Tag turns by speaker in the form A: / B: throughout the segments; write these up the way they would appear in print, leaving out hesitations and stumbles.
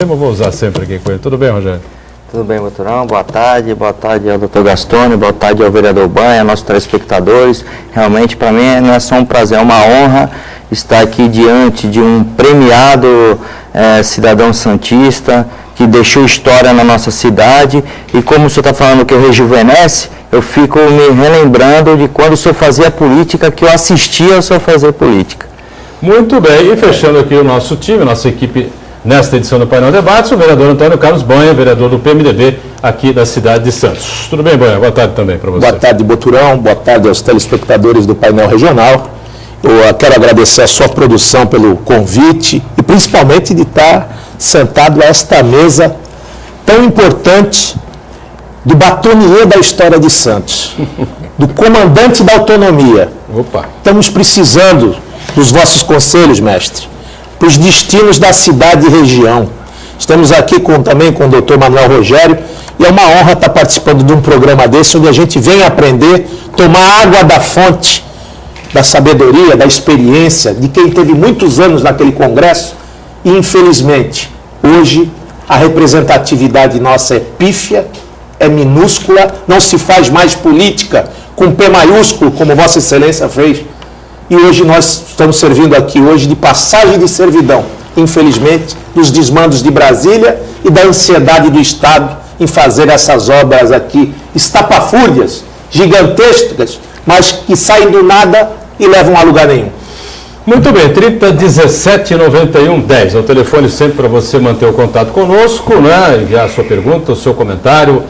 A: Eu vou usar sempre aqui com ele. Tudo bem, Rogério?
B: Tudo bem, Boturão? Boa tarde ao Dr. Gastone, boa tarde ao vereador Banha, nossos telespectadores. Realmente, para mim, não é só um prazer, é uma honra estar aqui diante de um premiado cidadão santista que deixou história na nossa cidade. E como o senhor está falando que rejuvenesce, eu fico me relembrando de quando o senhor fazia política, que eu assistia ao senhor fazer política.
A: Muito bem, e fechando aqui o nosso time, nossa equipe nesta edição do Painel Debates, o vereador Antônio Carlos Banha, vereador do PMDB aqui da cidade de Santos. Tudo bem, Banha? Boa tarde também para você.
C: Boa tarde, Boturão. Boa tarde aos telespectadores do Painel Regional. Eu quero agradecer a sua produção pelo convite e principalmente de estar sentado a esta mesa tão importante do batonier da história de Santos, do comandante da autonomia.
A: Opa!
C: Estamos precisando dos vossos conselhos, mestre, para os destinos da cidade e região. Estamos aqui também com o doutor Manuel Rogério e é uma honra estar participando de um programa desse, onde a gente vem aprender, tomar água da fonte, da sabedoria, da experiência, de quem teve muitos anos naquele congresso e, infelizmente, hoje a representatividade nossa é pífia, é minúscula, não se faz mais política com P maiúsculo, como Vossa Excelência fez. E hoje nós estamos servindo aqui hoje de passagem de servidão, infelizmente, dos desmandos de Brasília e da ansiedade do Estado em fazer essas obras aqui, estapafúrdias, gigantescas, mas que saem do nada e levam a lugar nenhum.
A: Muito bem, 3017-9110, é o telefone sempre para você manter o contato conosco, né? Enviar a sua pergunta, o seu comentário,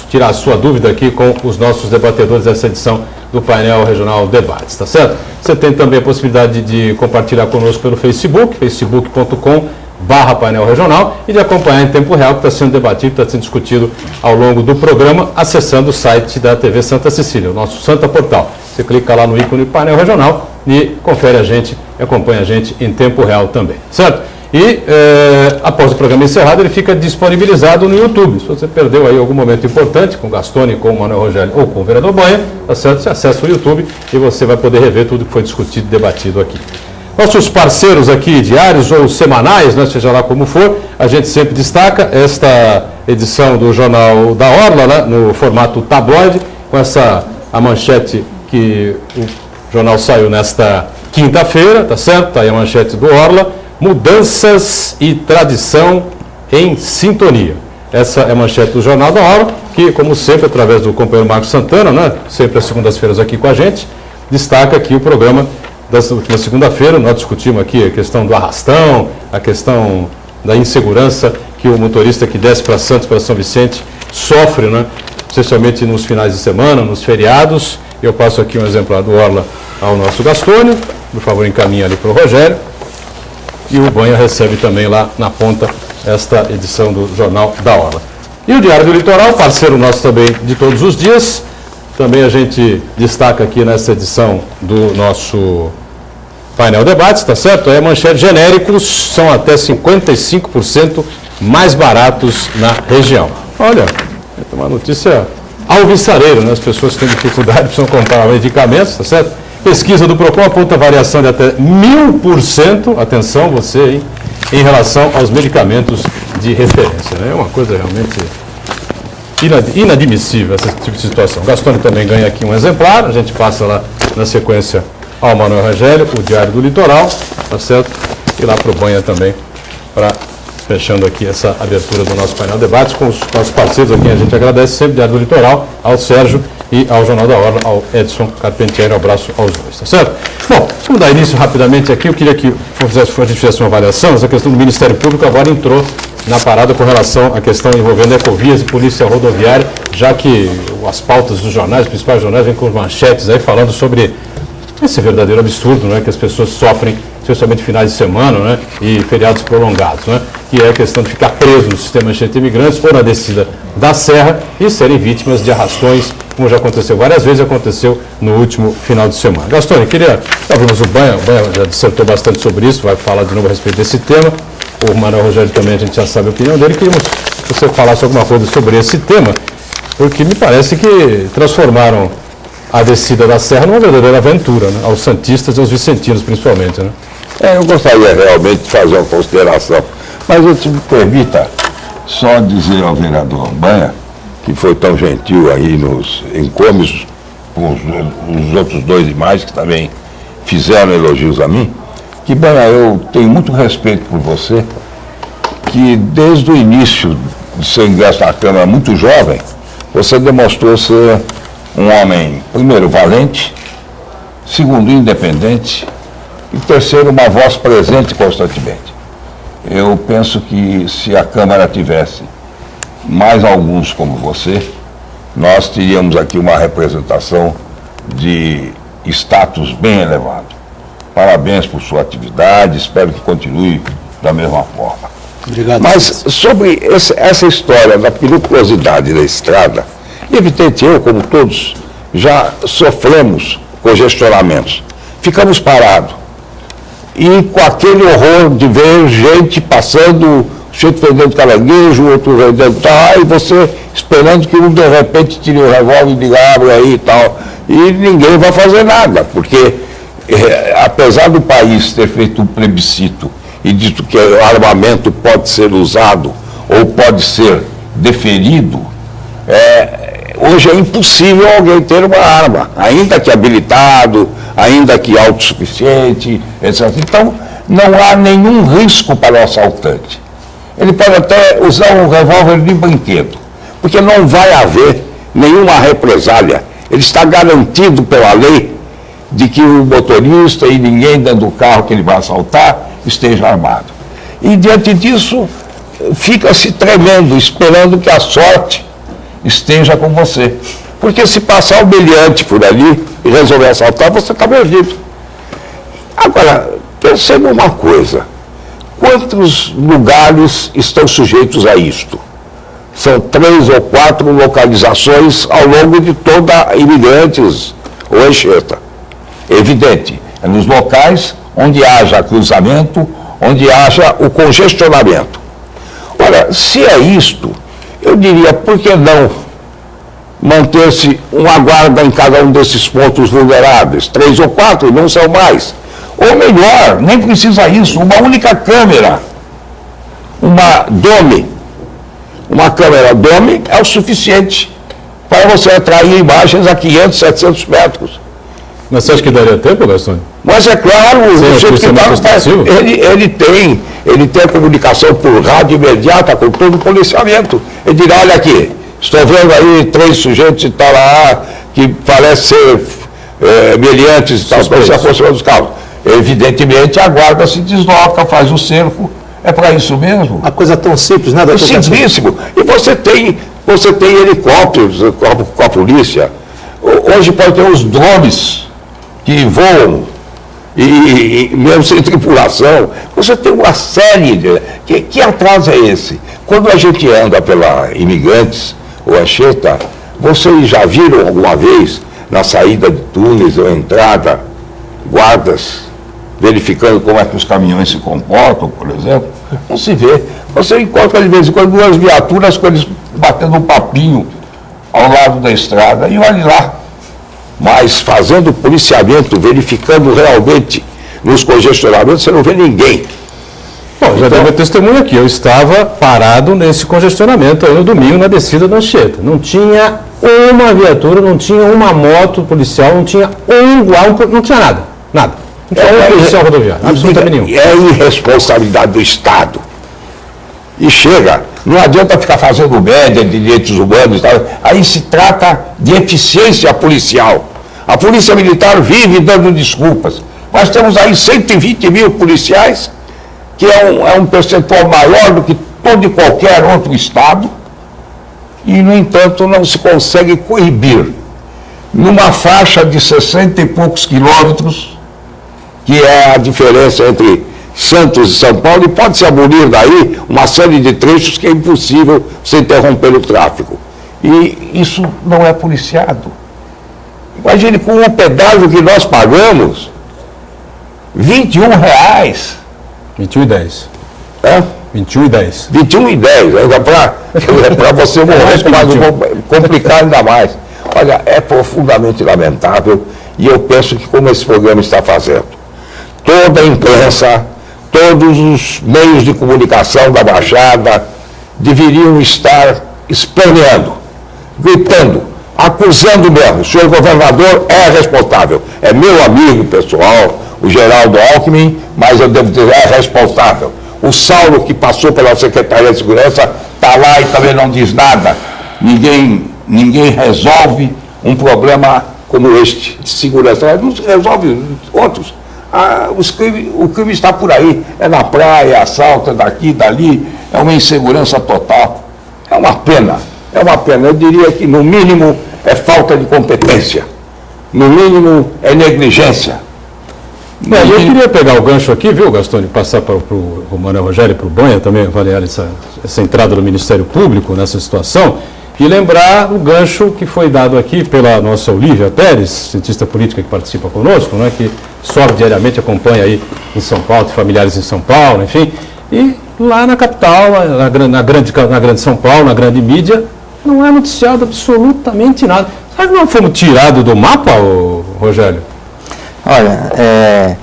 A: tirar a sua dúvida aqui com os nossos debatedores dessa edição do Painel Regional Debates, tá certo? Você tem também a possibilidade de compartilhar conosco pelo Facebook, facebook.com/Painel Regional, e de acompanhar em tempo real o que está sendo debatido, está sendo discutido ao longo do programa, acessando o site da TV Santa Cecília, o nosso Santa Portal. Você clica lá no ícone Painel Regional e confere a gente, acompanha a gente em tempo real também, certo? E após o programa encerrado, ele fica disponibilizado no YouTube. Se você perdeu aí algum momento importante com o Gastone, com o Manuel Rogério ou com o vereador Banha, tá certo? Você acessa o YouTube e você vai poder rever tudo que foi discutido e debatido aqui. Nossos parceiros aqui, diários ou semanais, né, seja lá como for, a gente sempre destaca esta edição do Jornal da Orla, né, no formato tabloide, com a manchete que o jornal saiu nesta quinta-feira, tá certo? Tá aí a manchete do Orla. Mudanças e tradição em sintonia. Essa é a manchete do Jornal da Orla, que, como sempre, através do companheiro Marcos Santana, né, sempre às segundas-feiras aqui com a gente, destaca aqui o programa da última segunda-feira. Nós discutimos aqui a questão do arrastão, a questão da insegurança que o motorista que desce para Santos, para São Vicente, sofre, né, especialmente nos finais de semana, nos feriados. Eu passo aqui um exemplar do Orla ao nosso Gastone, por favor, encaminha ali para o Rogério. E o Banha recebe também lá na ponta esta edição do Jornal da Orla. E o Diário do Litoral, parceiro nosso também de todos os dias, também a gente destaca aqui nessa edição do nosso Painel Debates, tá certo? É manchete: genéricos são até 55% mais baratos na região. Olha, é uma notícia alvissareira, né? As pessoas que têm dificuldade precisam comprar medicamentos, tá certo? Pesquisa do Procon aponta variação de até 1000%, atenção você aí, em relação aos medicamentos de referência, né? É uma coisa realmente inadmissível esse tipo de situação. Gastone também ganha aqui um exemplar, a gente passa lá na sequência ao Manuel Rogério, o Diário do Litoral, tá certo? E lá para o Banha também, para fechando aqui essa abertura do nosso painel debate com os nossos parceiros, a quem a gente agradece sempre, Diário do Litoral, ao Sérgio e ao Jornal da Orla, ao Edson Carpentieri. Um abraço aos dois, tá certo? Bom, vamos dar início rapidamente aqui. Eu queria que a gente fizesse uma avaliação. Essa questão do Ministério Público agora entrou na parada com relação à questão envolvendo ecovias e polícia rodoviária, já que as pautas dos jornais, os principais jornais, vêm com manchetes aí falando sobre esse verdadeiro absurdo, né, que as pessoas sofrem, especialmente finais de semana, né, e feriados prolongados, né, que é a questão de ficar preso no sistema de imigrantes ou na descida da serra e serem vítimas de arrastões, como já aconteceu várias vezes, aconteceu no último final de semana. Gastone, talvez o Banha já dissertou bastante sobre isso, vai falar de novo a respeito desse tema. O Manuel Rogério também, a gente já sabe a opinião dele. Queríamos que você falasse alguma coisa sobre esse tema, porque me parece que transformaram a descida da serra numa verdadeira aventura, né, aos santistas e aos vicentinos principalmente, né?
D: Eu gostaria realmente de fazer uma consideração Mas eu te permita só dizer ao vereador Banha, que foi tão gentil aí nos encômios, com os outros dois e mais que também fizeram elogios a mim, que, Banha, eu tenho muito respeito por você, que desde o início de seu ingresso na Câmara, muito jovem, você demonstrou ser um homem, primeiro, valente, segundo, independente, e terceiro, uma voz presente constantemente. Eu penso que se a Câmara tivesse mais alguns como você, nós teríamos aqui uma representação de status bem elevado. Parabéns por sua atividade, espero que continue da mesma forma.
C: Obrigado.
D: Mas sobre essa história da periculosidade da estrada, evidente, eu, como todos, já sofremos congestionamentos. Ficamos parados. E com aquele horror de ver gente passando, gente vendendo caranguejo, outro vendendo tal, e você esperando que um de repente tire o revólver e diga, abre aí e tal. E ninguém vai fazer nada, porque apesar do país ter feito um plebiscito e dito que o armamento pode ser usado ou pode ser deferido, hoje é impossível alguém ter uma arma, ainda que habilitado, ainda que autossuficiente, etc. Então, não há nenhum risco para o assaltante. Ele pode até usar um revólver de brinquedo, porque não vai haver nenhuma represália. Ele está garantido pela lei de que o motorista e ninguém dentro do carro que ele vai assaltar esteja armado. E diante disso, fica-se tremendo, esperando que a sorte esteja com você. Porque se passar o meliante por ali e resolver assaltar, você está perdido. Agora, perceba uma coisa. Quantos lugares estão sujeitos a isto? São 3 ou 4 localizações ao longo de toda a Imigrantes ou Anchieta. Evidente, é nos locais onde haja cruzamento, onde haja o congestionamento. Ora, se é isto, eu diria, por que não manter-se uma guarda em cada um desses pontos vulneráveis? 3 ou 4, não são mais. Ou melhor, nem precisa isso, uma única câmera, uma DOME. Uma câmera DOME é o suficiente para você atrair imagens a 500, 700 metros.
A: Mas você acha que daria tempo, Gastone?
D: Mas é claro, o jeito que ele tem a comunicação por rádio imediata com todo o policiamento. Ele dirá, olha aqui, estou vendo aí 3 sujeitos e tal lá, que parecem ser meliantes e tal, para se aproximar dos carros. Evidentemente, a guarda se desloca, faz o cerco. É para isso mesmo?
C: Uma coisa tão simples, né, doutor?
D: É simplíssimo. E você tem helicópteros com a polícia. Hoje pode ter os drones que voam, e mesmo sem tripulação. Você tem uma série de... Que atraso é esse? Quando a gente anda pela Imigrantes ou Anchieta, vocês já viram alguma vez, na saída de túneis ou entrada, guardas verificando como é que os caminhões se comportam, por exemplo? Não se vê. Você encontra de vez em quando 2 viaturas com eles batendo um papinho ao lado da estrada, e olhe lá. Mas fazendo policiamento, verificando realmente nos congestionamentos, você não vê ninguém.
A: Bom, já deu meu testemunho aqui. Eu estava parado nesse congestionamento aí no domingo, na descida da Anchieta. Não tinha uma viatura, não tinha uma moto policial, não tinha um guarda, não tinha nada. Nada. Não tinha um policial rodoviário, absolutamente nenhum.
D: É irresponsabilidade do Estado. E chega, não adianta ficar fazendo média de direitos humanos e tal. Aí se trata de eficiência policial. A Polícia Militar vive dando desculpas. Nós temos aí 120 mil policiais, que é um percentual maior do que todo e qualquer outro estado, e, no entanto, não se consegue coibir numa faixa de 60 e poucos quilômetros, que é a diferença entre Santos e São Paulo, e pode-se abolir daí uma série de trechos que é impossível você interromper o tráfego. E isso não é policiado. Imagine, com o pedágio que nós pagamos, R$21.
A: 21,10.
D: É?
A: 21,10.
D: 21,10, ainda para você morrer, mas complicar ainda mais. Olha, é profundamente lamentável, e eu penso que, como esse programa está fazendo, toda a imprensa, todos os meios de comunicação da Baixada deveriam estar esperneando, gritando, acusando mesmo. O senhor governador é responsável. É meu amigo pessoal, o Geraldo Alckmin, mas eu devo dizer, é responsável. O Saulo, que passou pela Secretaria de Segurança, está lá e também não diz nada. Ninguém resolve um problema como este de segurança. Não se resolve outros. O crime está por aí. É na praia, é assalto, é daqui, dali. É uma insegurança total. É uma pena. É uma pena. Eu diria que, no mínimo, é falta de competência. No mínimo, é negligência.
A: Eu queria pegar o gancho aqui, viu, Gastone, passar para o Manuel Rogério e para o Banha também avaliar essa entrada do Ministério Público nessa situação e lembrar o gancho que foi dado aqui pela nossa Olívia Pérez, cientista política que participa conosco, né, que sobe diariamente, acompanha aí em São Paulo, tem familiares em São Paulo, enfim, e lá na capital, na grande São Paulo, na grande mídia, não é noticiado absolutamente nada. Será que não fomos tirados do mapa, Rogério?
B: Olha,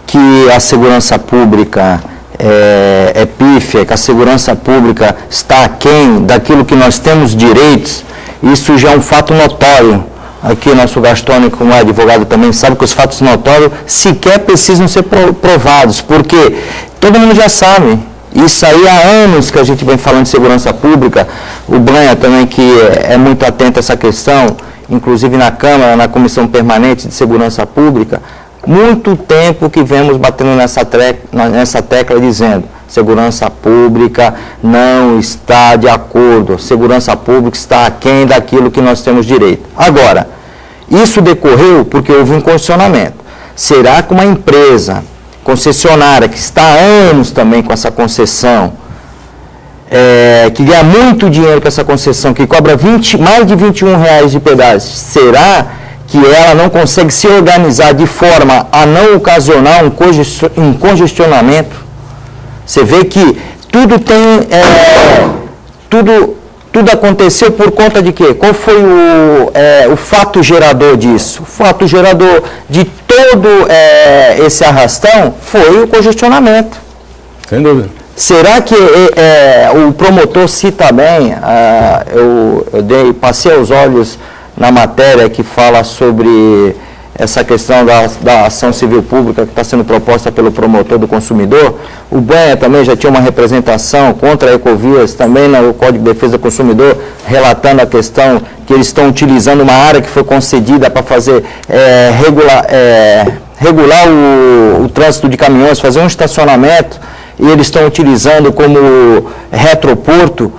B: que a segurança pública é pífia, que a segurança pública está aquém daquilo que nós temos direitos, isso já é um fato notório. Aqui nosso Gastone, como é advogado, também sabe que os fatos notórios sequer precisam ser provados, porque todo mundo já sabe. Isso aí há anos que a gente vem falando de segurança pública. O Banha também, que é muito atento a essa questão, inclusive na Câmara, na Comissão Permanente de Segurança Pública, muito tempo que vemos batendo nessa tecla dizendo: segurança pública não está de acordo, segurança pública está aquém daquilo que nós temos direito. Agora, isso decorreu porque houve um questionamento. Será que uma empresa concessionária, que está há anos também com essa concessão, que ganha muito dinheiro com essa concessão, que cobra mais de R$21 de pedágio, será que ela não consegue se organizar de forma a não ocasionar um congestionamento? Você vê que tudo tem... Tudo aconteceu por conta de quê? Qual foi o fato gerador disso? O fato gerador de todo esse arrastão foi o congestionamento.
A: Sem dúvida.
B: Será que o promotor cita bem, passei os olhos na matéria que fala sobre essa questão da ação civil pública que está sendo proposta pelo promotor do consumidor? O Banha também já tinha uma representação contra a Ecovias, também no Código de Defesa do Consumidor, relatando a questão que eles estão utilizando uma área que foi concedida para fazer regular o trânsito de caminhões, fazer um estacionamento, e eles estão utilizando como retroporto,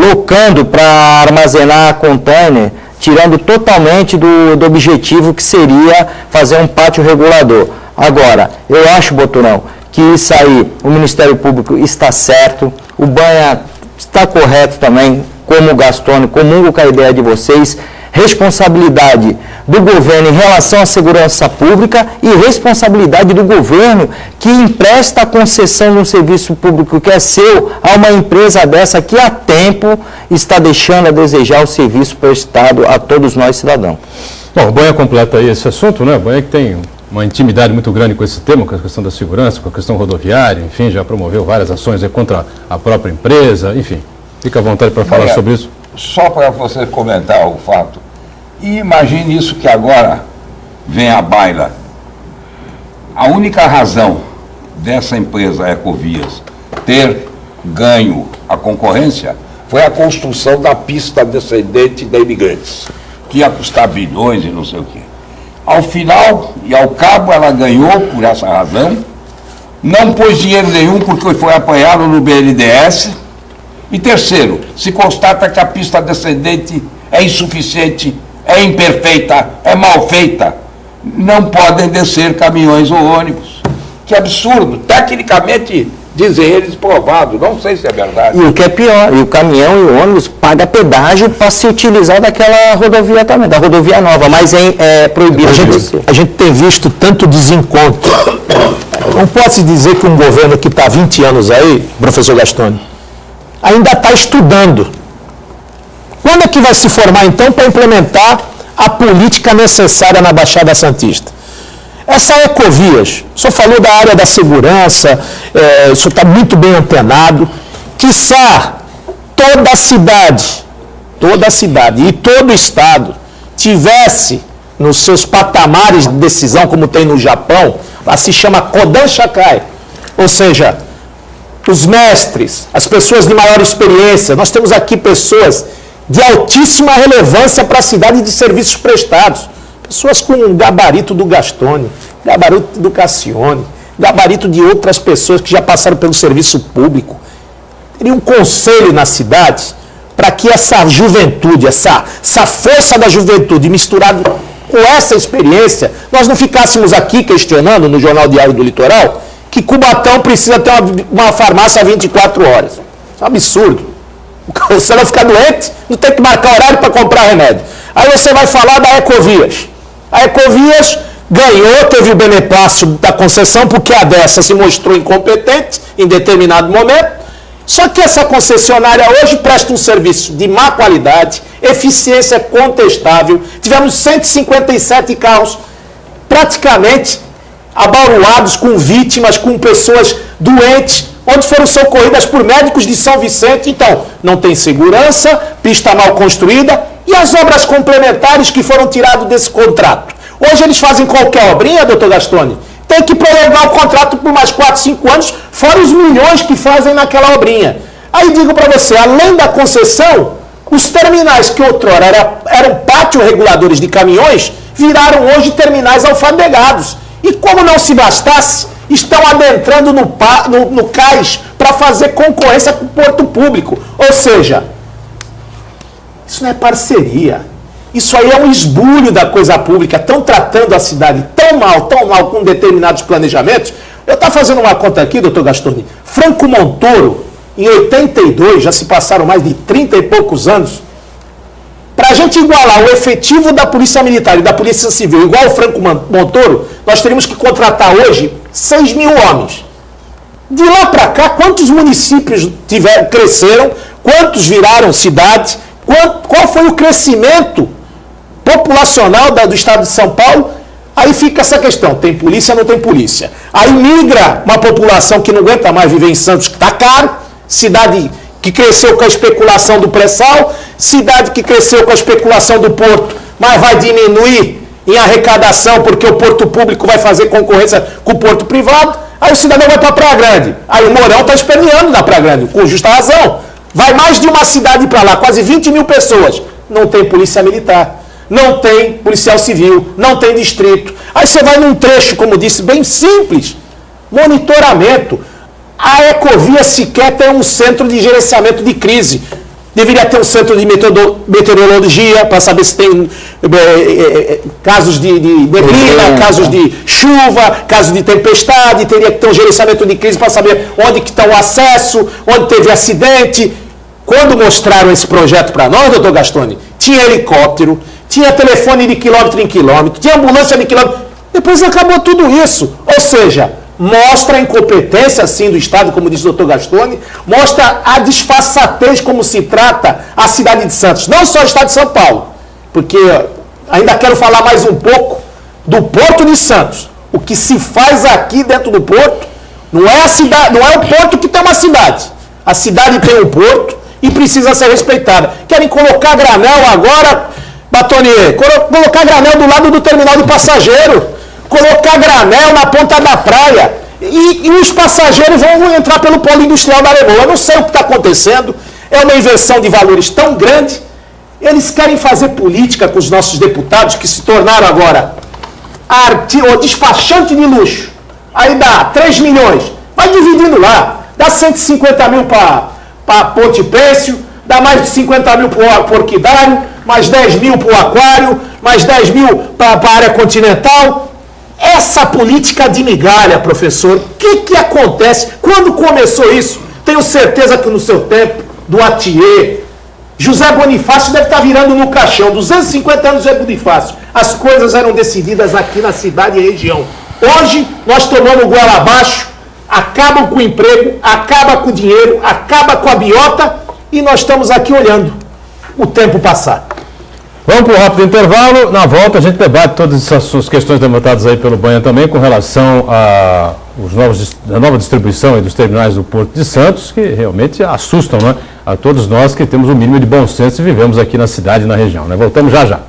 B: locando para armazenar container, tirando totalmente do objetivo que seria fazer um pátio regulador. Agora, eu acho, Boturão, que isso aí, o Ministério Público está certo, o Banha está correto também, como o Gastone, comungo com a ideia de vocês, responsabilidade do governo em relação à segurança pública e responsabilidade do governo que empresta a concessão de um serviço público que é seu a uma empresa dessa que há tempo está deixando a desejar o serviço prestado a todos nós cidadãos.
A: Bom, o Banha completa aí esse assunto, né? O Banha que tem uma intimidade muito grande com esse tema, com a questão da segurança, com a questão rodoviária, enfim, já promoveu várias ações aí contra a própria empresa, enfim. Fica à vontade para falar sobre isso.
D: Só para você comentar o fato. E imagine isso que agora vem à baila. A única razão dessa empresa Ecovias ter ganho a concorrência foi a construção da pista descendente da Imigrantes, que ia custar bilhões e não sei o quê. Ao final e ao cabo ela ganhou por essa razão, não pôs dinheiro nenhum porque foi apanhado no BNDES. E terceiro, se constata que a pista descendente é insuficiente, é imperfeita, é mal feita, não podem descer caminhões ou ônibus. Que absurdo, tecnicamente dizem eles provado, não sei se é verdade.
B: E o que é pior, o caminhão e o ônibus pagam pedágio para se utilizar daquela rodovia também, da rodovia nova, mas é proibido.
C: A gente tem visto tanto desencontro. Não pode-se dizer que um governo que está há 20 anos aí, professor Gastone, ainda está estudando. Quando é que vai se formar, então, para implementar a política necessária na Baixada Santista? Essa Ecovias, o senhor falou da área da segurança, o senhor está muito bem antenado, quiçá toda a cidade e todo o estado tivesse nos seus patamares de decisão, como tem no Japão, lá se chama Kodan Shakai, ou seja, os mestres, as pessoas de maior experiência. Nós temos aqui pessoas de altíssima relevância para a cidade de serviços prestados, pessoas com um gabarito do Gastone, gabarito do Cassione, gabarito de outras pessoas que já passaram pelo serviço público. Teria um conselho na cidade para que essa juventude, essa força da juventude misturado com essa experiência, nós não ficássemos aqui questionando no Jornal Diário do Litoral que Cubatão precisa ter uma farmácia 24 horas. Isso é um absurdo. Você vai ficar doente, não tem que marcar horário para comprar remédio. Aí você vai falar da Ecovias. A Ecovias ganhou, teve o beneplácito da concessão, porque a dessa se mostrou incompetente em determinado momento. Só que essa concessionária hoje presta um serviço de má qualidade, eficiência contestável. Tivemos 157 carros praticamente abaruados com vítimas, com pessoas doentes, onde foram socorridas por médicos de São Vicente. Então, não tem segurança, pista mal construída e as obras complementares que foram tiradas desse contrato. Hoje eles fazem qualquer obrinha, doutor Gastone, tem que prolongar o contrato por mais 4, 5 anos, fora os milhões que fazem naquela obrinha. Aí digo para você, além da concessão, os terminais que outrora eram pátio reguladores de caminhões, viraram hoje terminais alfandegados. E como não se bastasse, estão adentrando no cais para fazer concorrência com o porto público. Ou seja, isso não é parceria. Isso aí é um esbulho da coisa pública. Estão tratando a cidade tão mal com determinados planejamentos. Eu estava fazendo uma conta aqui, doutor Gastone. Franco Montoro, em 82, já se passaram mais de 30 e poucos anos, para a gente igualar o efetivo da Polícia Militar e da Polícia Civil, igual o Franco Montoro, nós teríamos que contratar hoje 6 mil homens. De lá para cá, quantos municípios cresceram, quantos viraram cidades, qual foi o crescimento populacional do estado de São Paulo? Aí fica essa questão, tem polícia ou não tem polícia? Aí migra uma população que não aguenta mais viver em Santos, que está caro, cidade que cresceu com a especulação do pré-sal, cidade que cresceu com a especulação do porto, mas vai diminuir em arrecadação porque o porto público vai fazer concorrência com o porto privado. Aí o cidadão vai para a Praia Grande. Aí o Mourão está esperneando na Praia Grande, com justa razão. Vai mais de uma cidade para lá, quase 20 mil pessoas. Não tem polícia militar, não tem policial civil, não tem distrito. Aí você vai num trecho, como disse, bem simples, monitoramento. A Ecovia sequer tem um centro de gerenciamento de crise. Deveria ter um centro de meteorologia para saber se tem casos de neblina, casos de chuva, casos de tempestade. Teria que ter um gerenciamento de crise para saber onde que está o acesso, onde teve acidente. Quando mostraram esse projeto para nós, doutor Gastone, tinha helicóptero, tinha telefone de quilômetro em quilômetro, tinha ambulância de quilômetro. Depois acabou tudo isso. Ou seja, mostra a incompetência, sim, do Estado, como disse o doutor Gastone, mostra a disfarçatez como se trata a cidade de Santos, não só o Estado de São Paulo, porque ainda quero falar mais um pouco do Porto de Santos. O que se faz aqui dentro do porto não é a cidade, não é o porto que tem uma cidade. A cidade tem um porto e precisa ser respeitada. Querem colocar granel agora, Batonier, colocar granel do lado do terminal de passageiro, colocar granel na ponta da praia e os passageiros vão entrar pelo polo industrial da Aremoa. Eu não sei o que está acontecendo, é uma inversão de valores tão grande. Eles querem fazer política com os nossos deputados, que se tornaram agora o despachante de luxo. Aí dá 3 milhões, vai dividindo lá, dá 150 mil para Ponte Pêncio, dá mais de 50 mil para o Porquidário, mais 10 mil para o Aquário, mais 10 mil para a área continental. Essa política de migalha, professor, o que acontece? Quando começou isso? Tenho certeza que no seu tempo, do Atier, José Bonifácio deve estar virando no caixão. 250 anos de José Bonifácio. As coisas eram decididas aqui na cidade e região. Hoje, nós tomamos goela abaixo, acabam com o emprego, acaba com o dinheiro, acaba com a biota e nós estamos aqui olhando o tempo passar.
A: Vamos para o rápido intervalo. Na volta a gente debate todas essas questões levantadas aí pelo Banha também com relação a nova distribuição dos terminais do Porto de Santos, que realmente assustam, né, a todos nós que temos o mínimo de bom senso e vivemos aqui na cidade e na região, né? Voltamos já já.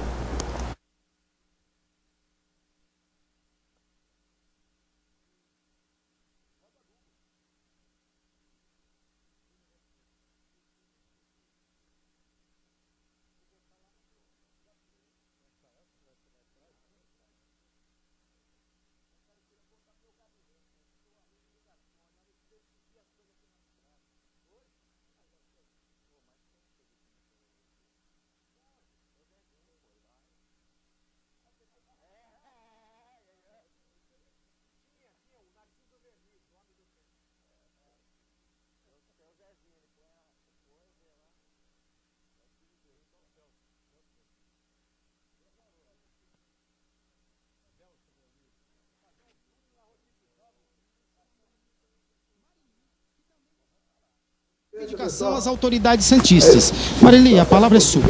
E: Indicação às autoridades santistas. Marili, a palavra é sua.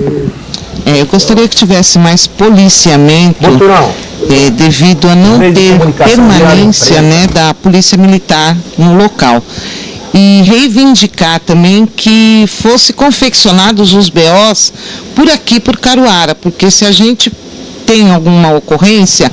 F: Eu gostaria que tivesse mais policiamento, devido a não ter permanência, né, da polícia militar no local. E reivindicar também que fosse confeccionados os BOs por aqui, por Caruara, porque se a gente tem alguma ocorrência,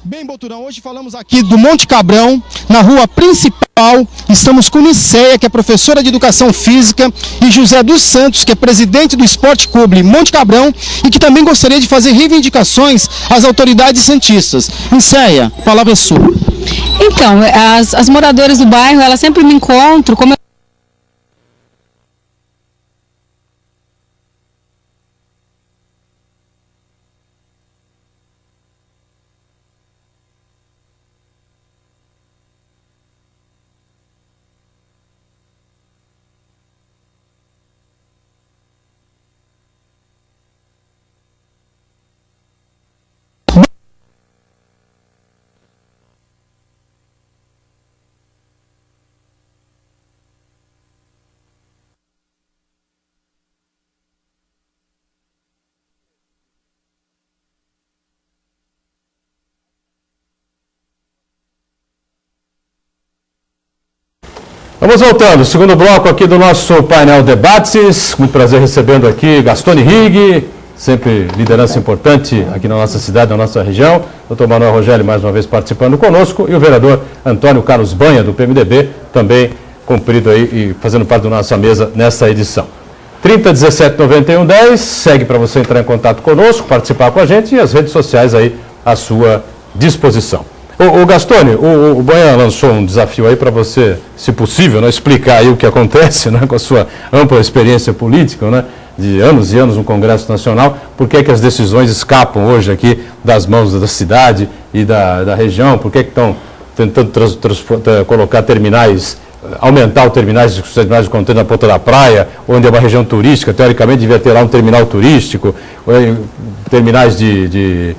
E: Bem, Boturão, hoje falamos aqui do Monte Cabrão, na rua principal. Estamos com Niceia, que é professora de Educação Física, e José dos Santos, que é presidente do Esporte Clube Monte Cabrão e que também gostaria de fazer reivindicações às autoridades santistas. Niceia, a palavra é sua.
G: Então, as moradoras do bairro, elas sempre me encontram, como
A: Vamos voltando, segundo bloco aqui do nosso painel Debates. Muito prazer recebendo aqui Gastone Rigg, sempre liderança importante aqui na nossa cidade, na nossa região. Dr. Manuel Rogério mais uma vez participando conosco e o vereador Antônio Carlos Banha, do PMDB, também cumprido aí e fazendo parte da nossa mesa nessa edição. 3017-9110, segue para você entrar em contato conosco, participar com a gente e as redes sociais aí à sua disposição. O Gastone, o Banha lançou um desafio aí para você, se possível, né, explicar aí o que acontece, né, com a sua ampla experiência política, né, de anos e anos no Congresso Nacional, por que as decisões escapam hoje aqui das mãos da cidade e da região, por que estão tentando colocar terminais, aumentar os terminais de contêiner na ponta da praia, onde é uma região turística, teoricamente devia ter lá um terminal turístico, terminais de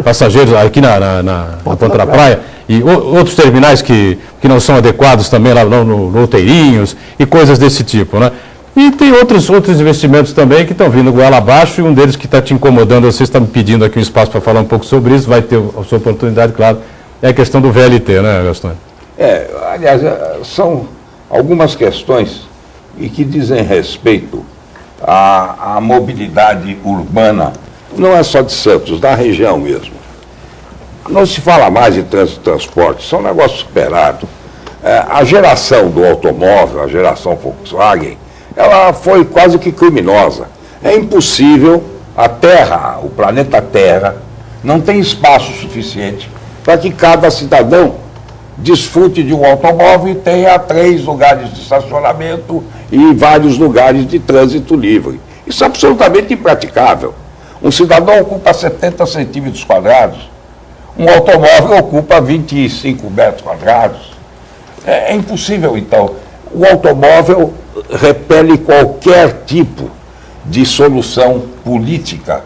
A: passageiros aqui na ponta da praia, e outros terminais que não são adequados também lá no Outeirinhos e coisas desse tipo, né? E tem outros investimentos também que estão vindo goela abaixo, e um deles que está te incomodando, você está me pedindo aqui um espaço para falar um pouco sobre isso, vai ter a sua oportunidade, claro, é a questão do VLT, né, Gastone?
D: Aliás, são algumas questões e que dizem respeito à mobilidade urbana, não é só de Santos, da região mesmo. Não se fala mais de trânsito e transporte, isso é um negócio superado. A geração do automóvel, a geração Volkswagen, ela foi quase que criminosa. É impossível, a Terra, o planeta Terra, não tem espaço suficiente para que cada cidadão desfrute de um automóvel e tenha 3 lugares de estacionamento e vários lugares de trânsito livre. Isso é absolutamente impraticável. Um cidadão ocupa 70 centímetros quadrados, um automóvel ocupa 25 metros quadrados. É impossível, então. O automóvel repele qualquer tipo de solução política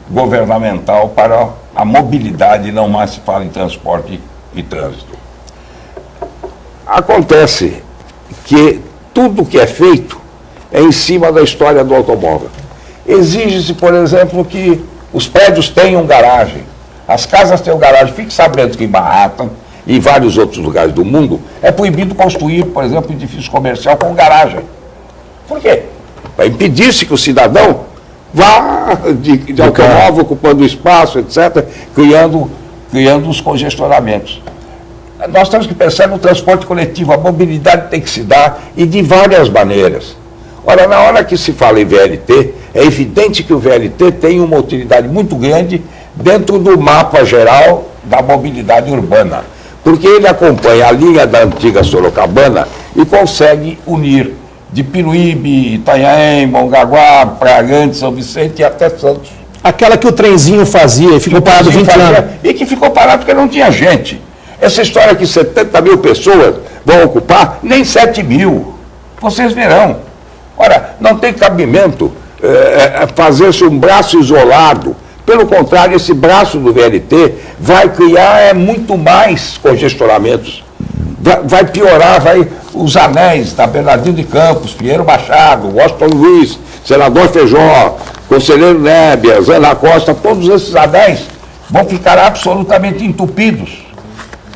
D: governamental para a mobilidade, não mais se fala em transporte e trânsito. Acontece que tudo que é feito é em cima da história do automóvel. Exige-se, por exemplo, que os prédios tenham garagem, as casas tenham garagem. Fique sabendo que em Manhattan e em vários outros lugares do mundo é proibido construir, por exemplo, edifício comercial com garagem. Por quê? Para impedir-se que o cidadão vá de automóvel ocupando espaço, etc., criando os congestionamentos. Nós temos que pensar no transporte coletivo, a mobilidade tem que se dar e de várias maneiras. Ora, na hora que se fala em VLT, é evidente que o VLT tem uma utilidade muito grande dentro do mapa geral da mobilidade urbana, porque ele acompanha a linha da antiga Sorocabana e consegue unir de Piruíbe, Itanhaém, Mongaguá, Praia, São Vicente e até Santos.
C: Aquela que o trenzinho fazia e ficou parado 20 anos.
D: E que ficou parado porque não tinha gente. Essa história que 70 mil pessoas vão ocupar, nem 7 mil. Vocês verão. Ora, não tem cabimento fazer-se um braço isolado. Pelo contrário, esse braço do VLT vai criar muito mais congestionamentos. Vai piorar, os anéis da Bernardino de Campos, Pinheiro Machado, Washington Luiz, Senador Feijó, Conselheiro Nébias, Ana Costa, todos esses anéis vão ficar absolutamente entupidos.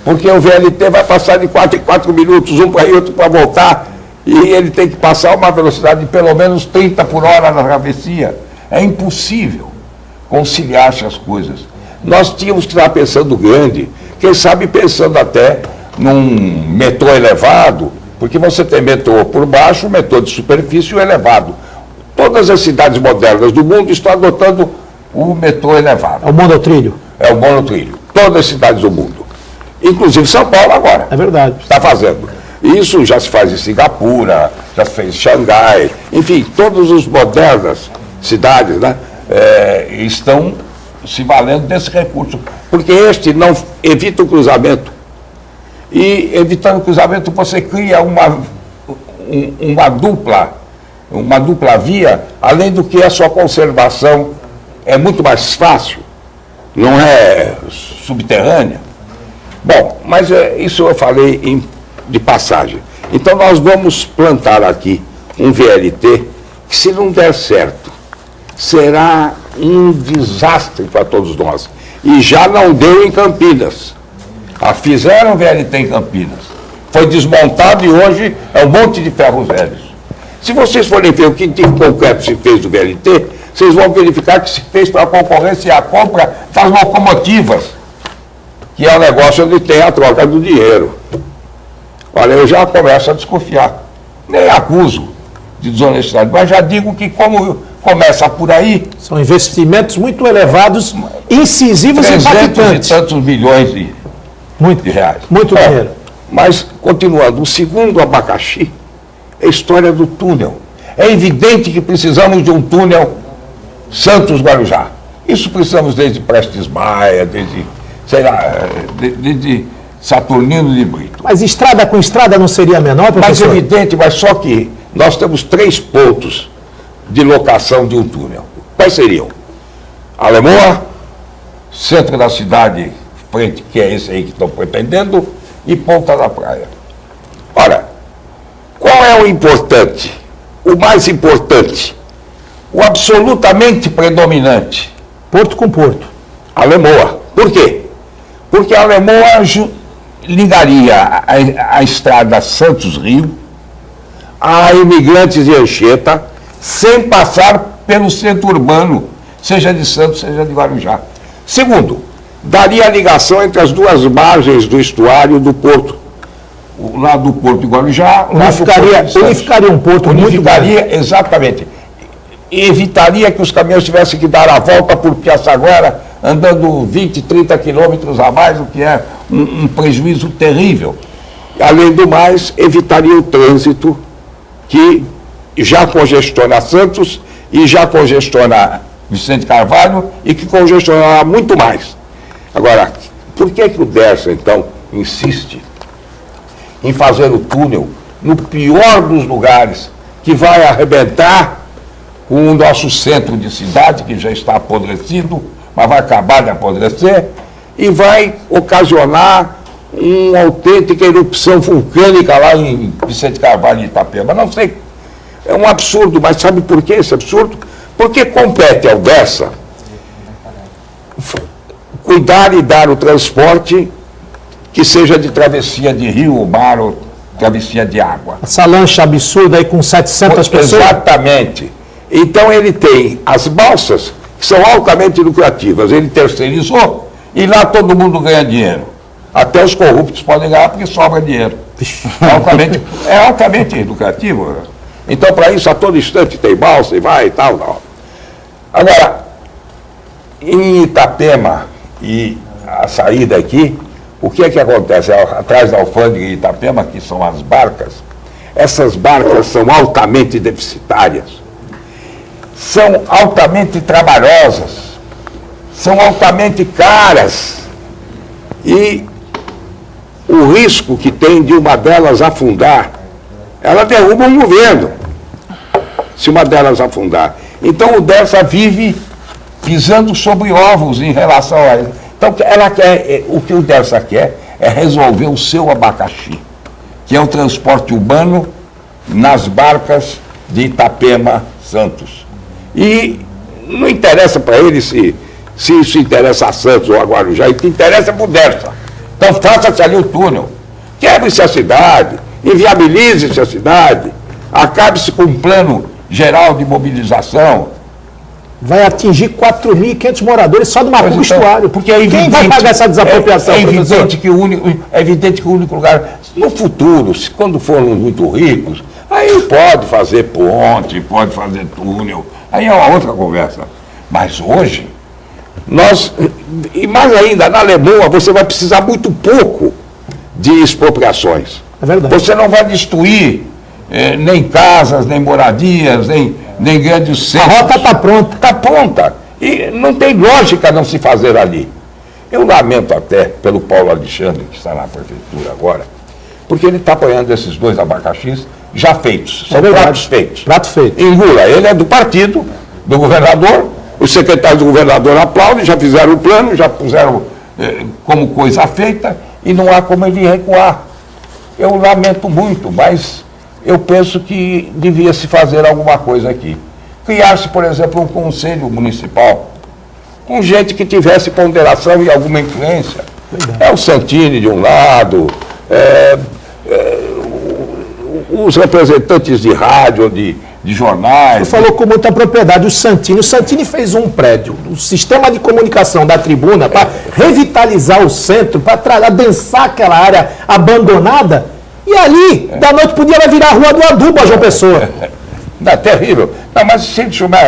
D: Porque o VLT vai passar de 4 em 4 minutos, um para ir, outro para voltar, e ele tem que passar uma velocidade de pelo menos 30 por hora na travessia. É impossível conciliar essas coisas. Nós tínhamos que estar pensando grande, quem sabe pensando até num metrô elevado, porque você tem metrô por baixo, metrô de superfície e o elevado. Todas as cidades modernas do mundo estão adotando o metrô elevado.
C: É o monotrilho.
D: É o monotrilho. Todas as cidades do mundo. Inclusive São Paulo agora.
C: É verdade.
D: Está fazendo. Isso já se faz em Singapura, já se fez em Xangai, enfim, todas as modernas cidades, né, estão se valendo desse recurso. Porque este não evita o cruzamento. E evitando o cruzamento você cria uma dupla via, além do que a sua conservação é muito mais fácil, não é subterrânea. Bom, mas isso eu falei de passagem. Então nós vamos plantar aqui um VLT que, se não der certo, será um desastre para todos nós. E já não deu em Campinas. Fizeram VLT em Campinas. Foi desmontado e hoje é um monte de ferros velhos. Se vocês forem ver o que de concreto se fez do VLT, vocês vão verificar que se fez para a concorrência e a compra das locomotivas, que é um negócio onde tem a troca do dinheiro. Olha, eu já começo a desconfiar. Nem acuso de desonestidade, mas já digo que como começa por aí...
C: São investimentos muito elevados, incisivos e impactantes.
D: 300 e tantos milhões de reais.
C: Muito dinheiro.
D: Mas, continuando, o segundo abacaxi é a história do túnel. É evidente que precisamos de um túnel Santos-Guarujá. Isso precisamos desde Prestes Maia, desde Saturnino de Brito.
C: Mas estrada com estrada não seria menor, professor?
D: Mas evidente, mas só que nós temos 3 pontos de locação de um túnel. Quais seriam? Alemoa, centro da cidade, frente, que é esse aí que estão pretendendo, e Ponta da Praia. Ora, qual é o importante? O mais importante? O absolutamente predominante?
C: Porto com Porto.
D: Alemoa. Por quê? Porque a Alemoa ligaria a estrada Santos-Rio a Imigrantes de Anchieta, sem passar pelo centro urbano, seja de Santos, seja de Guarujá. Segundo, daria a ligação entre as duas margens do estuário do Porto, o lado do Porto de Guarujá...
C: Unificaria um porto muito grande.
D: Exatamente. Evitaria que os caminhões tivessem que dar a volta por Piaçaguera, andando 20, 30 quilômetros a mais, o que é um prejuízo terrível. Além do mais, evitaria o trânsito que já congestiona Santos e já congestiona Vicente Carvalho e que congestionará muito mais. Agora, por que o Dersa, então, insiste em fazer o túnel no pior dos lugares, que vai arrebentar com o nosso centro de cidade, que já está apodrecido, mas vai acabar de apodrecer, e vai ocasionar uma autêntica erupção vulcânica lá em Vicente Carvalho e Itapema? Não sei, é um absurdo, mas sabe por que esse absurdo? Porque compete ao Dersa cuidar e dar o transporte que seja de travessia de rio ou mar ou travessia de água.
C: Essa lancha absurda aí com 700 pessoas?
D: Exatamente. Então ele tem as balsas, que são altamente lucrativas, ele terceirizou e lá todo mundo ganha dinheiro. Até os corruptos podem ganhar porque sobra dinheiro. É altamente lucrativo. Então, para isso, a todo instante tem balsa e vai e tal, não. Agora, em Itapema e a saída aqui, o que é que acontece? Atrás da alfândega de Itapema, que são as barcas, essas barcas são altamente deficitárias, são altamente trabalhosas, são altamente caras, e o risco que tem de uma delas afundar, ela derruba um governo, se uma delas afundar. Então o Dersa vive pisando sobre ovos em relação a isso. Então ela quer, o que o Dersa quer é resolver o seu abacaxi, que é o transporte urbano nas barcas de Itapema, Santos. E não interessa para ele se isso interessa a Santos ou a Guarujá, o que interessa é para o Dersa. Então faça-se ali o túnel, quebre-se a cidade, inviabilize-se a cidade, acabe-se com um plano geral de mobilização.
C: Vai atingir 4.500 moradores só do Maputo Estuário.
D: Porque é evidente,
C: quem vai pagar essa desapropriação?
D: É evidente que o único lugar, no futuro, quando formos muito ricos, aí pode fazer ponte, pode fazer túnel, aí é uma outra conversa. Mas hoje, e mais ainda, na Alemanha, você vai precisar muito pouco de expropriações.
C: É verdade.
D: Você não vai destruir nem casas, nem moradias, nem grandes centros.
C: A rota está pronta.
D: Está pronta. E não tem lógica não se fazer ali. Eu lamento até pelo Paulo Alexandre, que está na prefeitura agora, porque ele está apoiando esses dois abacaxis já feitos. São pratos feitos.
C: Prato feito.
D: Engula, ele é do partido, do governador, os secretários do governador aplaudem, já fizeram o plano, já puseram como coisa feita, e não há como ele recuar. Eu lamento muito, mas eu penso que devia se fazer alguma coisa aqui. Criar-se, por exemplo, um conselho municipal, com gente que tivesse ponderação e alguma influência. É o Santini de um lado, os representantes de rádio, de jornais.
C: Você falou com muita propriedade, o Santini fez um prédio, o sistema de comunicação da tribuna, para revitalizar o centro, para adensar aquela área abandonada, e ali, da noite para o dia, vai virar a Rua do Adubo, a João Pessoa.
D: É terrível. Não, mas se chamar,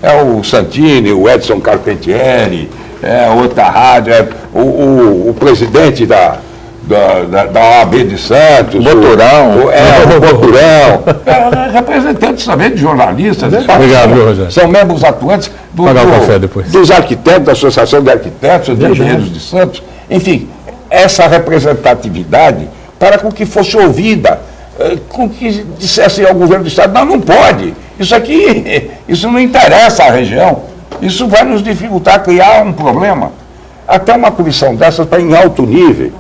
D: é o Santini, o Edson Carpentieri, outra rádio, o presidente da OAB de Santos.
B: Boturão.
D: O Boturão. Representantes também de jornalistas.
A: Obrigado, Rogério.
D: São membros atuantes dos arquitetos, da Associação de Arquitetos, de Engenheiros de Santos. Enfim, essa representatividade para com que fosse ouvida, com que dissesse ao governo do Estado, não pode. Isso não interessa à região. Isso vai nos dificultar criar um problema. Até uma comissão dessas para, em alto nível,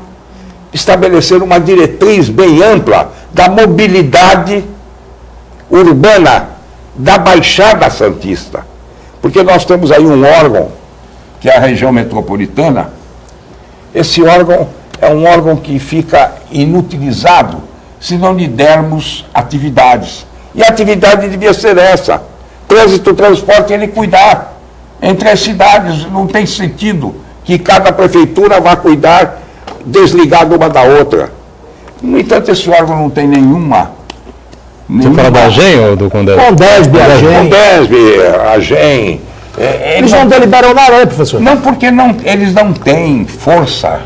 D: estabelecer uma diretriz bem ampla da mobilidade urbana da Baixada Santista. Porque nós temos aí um órgão, que é a região metropolitana. Esse órgão é um órgão que fica inutilizado se não lhe dermos atividades. E a atividade devia ser essa. Trânsito, transporte, ele cuidar. Entre as cidades não tem sentido que cada prefeitura vá cuidar desligado uma da outra. No entanto, esse órgão não tem nenhuma...
A: Você fala da AGEM ou do Condesb?
C: Condesb, AGEM.
D: Condesb, AGEM...
C: Eles não deliberam nada, né, professor?
D: Não, porque eles não têm força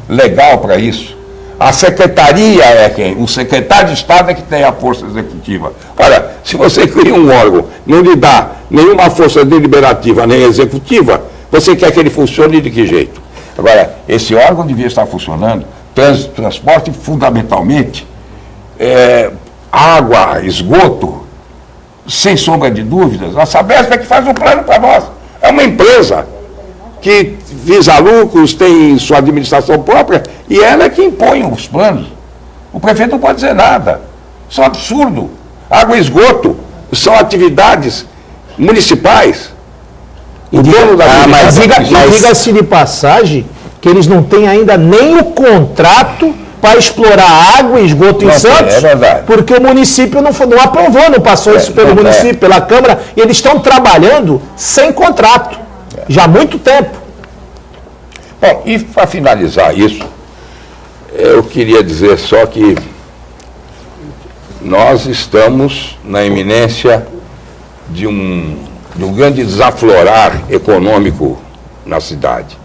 D: legal para isso. A secretaria é quem? O secretário de Estado é que tem a força executiva. Olha, se você cria um órgão, não lhe dá nenhuma força deliberativa nem executiva, você quer que ele funcione de que jeito? Agora, esse órgão devia estar funcionando, trânsito, transporte, fundamentalmente, água, esgoto, sem sombra de dúvidas. A Sabesp é que faz o plano para nós. É uma empresa que visa lucros, tem sua administração própria, e ela é que impõe os planos. O prefeito não pode dizer nada. Isso é um absurdo. Água e esgoto são atividades municipais. O dono da
C: mas diga-se de passagem que eles não têm ainda nem o contrato para explorar água e esgoto em Santos,
D: é verdade.
C: porque o município não aprovou, não passou isso pelo município, pela Câmara, e eles estão trabalhando sem contrato, já há muito tempo.
D: Bom, e para finalizar isso, eu queria dizer só que nós estamos na iminência de um grande desaflorar econômico na cidade.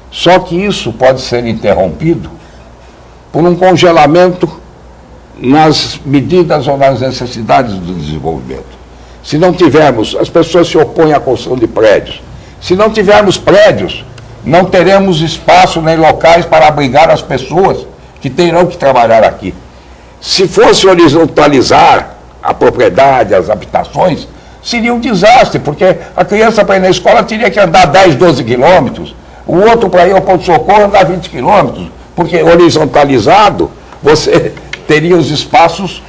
D: Só que isso pode ser interrompido por um congelamento nas medidas ou nas necessidades do desenvolvimento. Se não tivermos, as pessoas se opõem à construção de prédios. Se não tivermos prédios, não teremos espaço nem locais para abrigar as pessoas que terão que trabalhar aqui. Se fosse horizontalizar a propriedade, as habitações, seria um desastre, porque a criança para ir na escola teria que andar 10, 12 quilômetros, o outro para ir ao ponto-socorro andar 20 quilômetros, porque horizontalizado você teria os espaços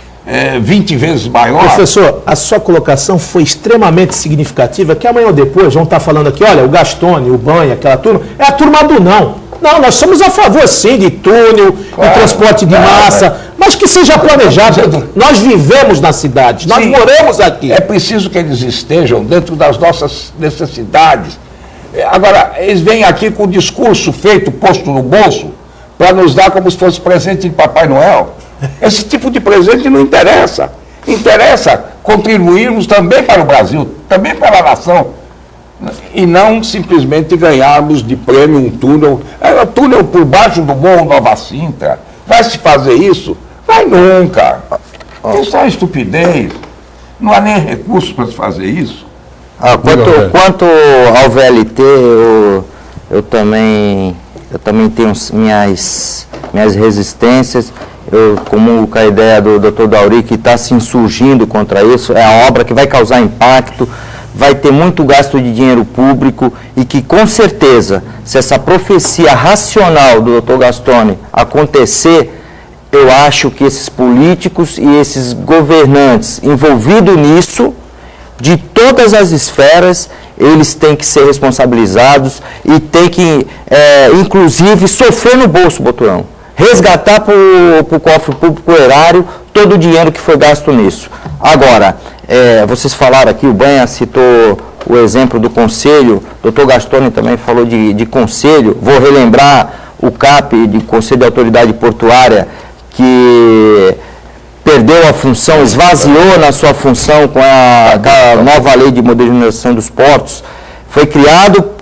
D: 20 vezes maiores.
C: Professor, a sua colocação foi extremamente significativa, que amanhã ou depois vão estar falando aqui, olha, o Gastone, o Banha, aquela turma, é a turma do não. Não, nós somos a favor, sim, de túnel, de transporte de massa, mas que seja planejado. Nós vivemos na cidade, nós moramos aqui.
D: É preciso que eles estejam dentro das nossas necessidades. Agora, eles vêm aqui com o discurso feito, posto no bolso, para nos dar como se fosse presente de Papai Noel. Esse tipo de presente não interessa. Interessa contribuirmos também para o Brasil, também para a nação. E não simplesmente ganharmos de prêmio um túnel. Túnel por baixo do Morro Nova Sintra. Vai se fazer isso? Vai nunca. Isso é uma estupidez. Não há nem recursos para se fazer isso.
B: Quanto ao VLT, eu também tenho minhas resistências. Eu comungo com a ideia do Dr. Dauri, que está se insurgindo contra isso. É a obra que vai causar impacto, vai ter muito gasto de dinheiro público e que, com certeza, se essa profecia racional do Dr. Gastone acontecer, eu acho que esses políticos e esses governantes envolvidos nisso, de todas as esferas, eles têm que ser responsabilizados e têm que, inclusive, sofrer no bolso, Boturão. Resgatar para o cofre público erário todo o dinheiro que foi gasto nisso. Agora, vocês falaram aqui, o Banha citou o exemplo do conselho, o doutor Gastone também falou de conselho, vou relembrar o CAP, de Conselho de Autoridade Portuária, que perdeu a função, esvaziou na sua função com a nova lei de modernização dos portos. Foi criado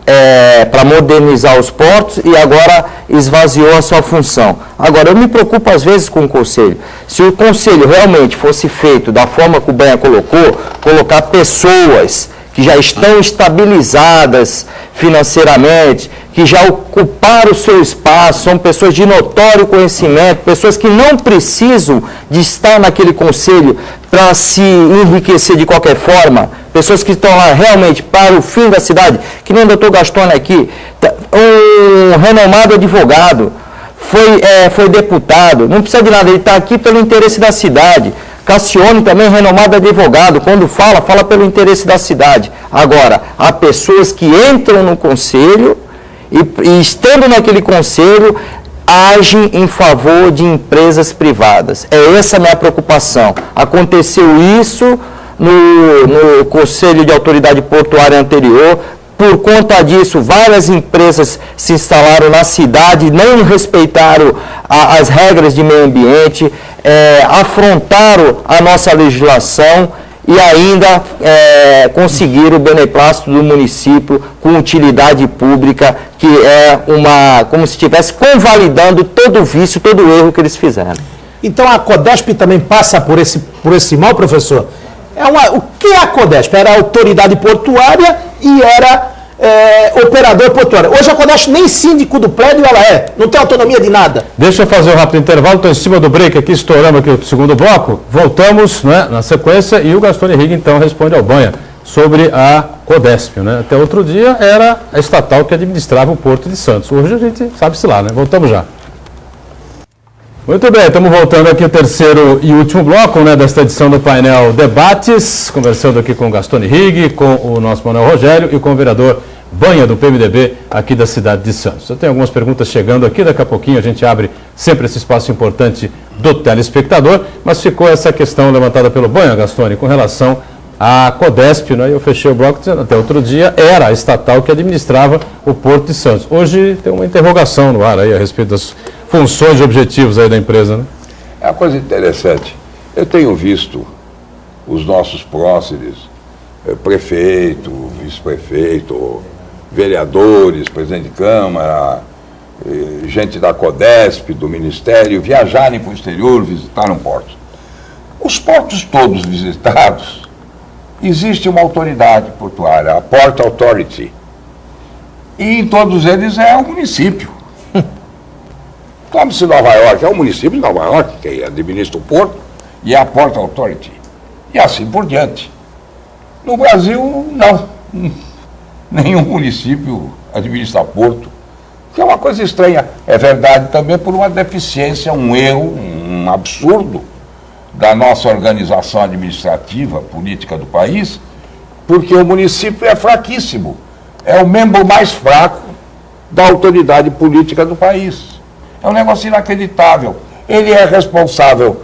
B: para modernizar os portos e agora esvaziou a sua função. Agora, eu me preocupo às vezes com o conselho. Se o conselho realmente fosse feito da forma que o Banha colocou, colocar pessoas que já estão estabilizadas financeiramente, que já ocuparam o seu espaço, são pessoas de notório conhecimento, pessoas que não precisam de estar naquele conselho para se enriquecer de qualquer forma, pessoas que estão lá realmente para o fim da cidade, que nem o doutor Gastone aqui, um renomado advogado, foi deputado, não precisa de nada, ele está aqui pelo interesse da cidade. Cassione também, renomado advogado, quando fala pelo interesse da cidade. Agora, há pessoas que entram no conselho e estando naquele conselho, agem em favor de empresas privadas. É essa a minha preocupação. Aconteceu isso no Conselho de Autoridade Portuária anterior, Por conta disso, várias empresas se instalaram na cidade, não respeitaram as regras de meio ambiente, afrontaram a nossa legislação e ainda conseguiram o beneplácito do município com utilidade pública, que é como se estivesse convalidando todo o vício, todo o erro que eles fizeram.
C: Então a Codesp também passa por esse mal, professor? O que é a Codesp? Era autoridade portuária e era operador portuário. Hoje a Codesp nem síndico do prédio ela é, não tem autonomia de nada.
A: Deixa eu fazer um rápido intervalo, estou em cima do break aqui, estouramos aqui o segundo bloco, voltamos, né, na sequência e o Gastone Rigg então responde ao Banha sobre a Codesp, né? Até outro dia era a estatal que administrava o Porto de Santos, hoje a gente sabe-se lá, né? Voltamos já. Muito bem, estamos voltando aqui ao terceiro e último bloco, né, desta edição do painel Debates, conversando aqui com o Gastone Rigg, com o nosso Manuel Rogério e com o vereador Banha, do PMDB, aqui da cidade de Santos. Eu tenho algumas perguntas chegando aqui, daqui a pouquinho a gente abre sempre esse espaço importante do telespectador, mas ficou essa questão levantada pelo Banha, Gastone, com relação à Codesp, né? Eu fechei o bloco dizendo, até outro dia, era a estatal que administrava o Porto de Santos. Hoje tem uma interrogação no ar aí a respeito das funções e objetivos aí da empresa, né?
D: É uma coisa interessante. Eu tenho visto os nossos próceres, prefeito, vice-prefeito, vereadores, presidente de Câmara, gente da Codesp, do Ministério, viajarem para o exterior, visitaram portos. Os portos todos visitados, existe uma autoridade portuária, a Port Authority, e em todos eles é o município. Tome-se Nova York, é o município de Nova York que administra o porto e é a Port Authority. E assim por diante. No Brasil, não. Nenhum município administra porto, que é uma coisa estranha. É verdade também por uma deficiência, um erro, um absurdo da nossa organização administrativa, política do país, porque o município é fraquíssimo. É o membro mais fraco da autoridade política do país. É um negócio inacreditável. Ele é responsável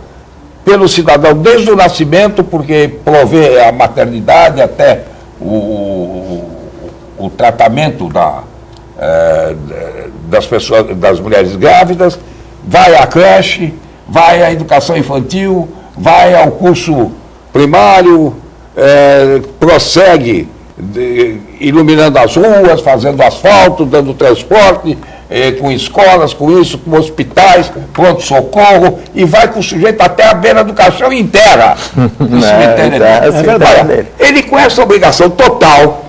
D: pelo cidadão desde o nascimento, porque provê a maternidade até o tratamento das pessoas, das mulheres grávidas, vai à creche, vai à educação infantil, vai ao curso primário, prossegue iluminando as ruas, fazendo asfalto, dando transporte, com escolas, com isso, com hospitais, pronto-socorro, e vai com o sujeito até a beira do caixão e enterra no cemitério.
B: É verdade.
D: Ele, com essa obrigação total,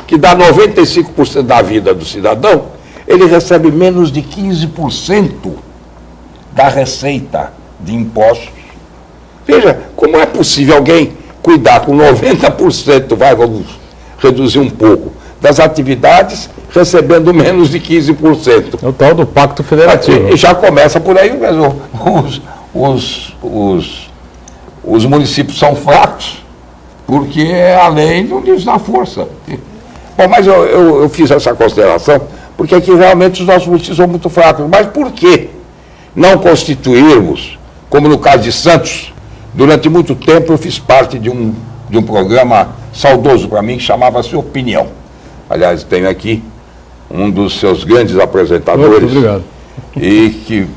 D: que dá 95% da vida do cidadão, ele recebe menos de 15% da receita de impostos. Veja, como é possível alguém cuidar com 90%, vamos reduzir um pouco, das atividades, recebendo menos de 15%.
A: É o tal do Pacto Federativo.
D: E já começa por aí mesmo. Os municípios são fracos, porque a lei não lhes dá força. Bom, mas eu fiz essa consideração, porque aqui realmente os nossos municípios são muito fracos. Mas por que não constituirmos, como no caso de Santos, durante muito tempo eu fiz parte de um programa saudoso para mim, que chamava-se Opinião. Aliás, tenho aqui um dos seus grandes apresentadores.
A: Muito obrigado.
D: E que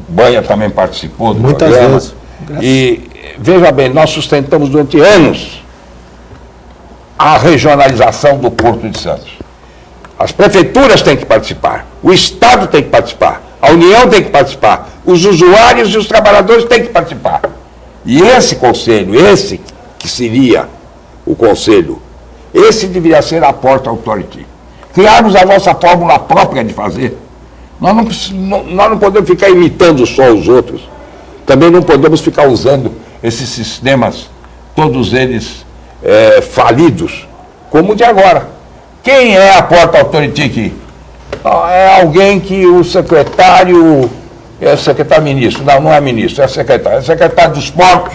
D: Banha também participou do
C: muitas
D: programa.
C: Vezes.
D: E veja bem, nós sustentamos durante anos a regionalização do Porto de Santos. As prefeituras têm que participar, o Estado tem que participar, a União tem que participar, os usuários e os trabalhadores têm que participar. E esse conselho, esse que seria o conselho, esse deveria ser a Port Authority. Criarmos a nossa fórmula própria de fazer. Nós não podemos ficar imitando só os outros. Também não podemos ficar usando esses sistemas, todos eles falidos, como o de agora. Quem é a Port Authority aqui? É alguém que o secretário... É secretário-ministro. Não é ministro, é secretário. É secretário dos portos.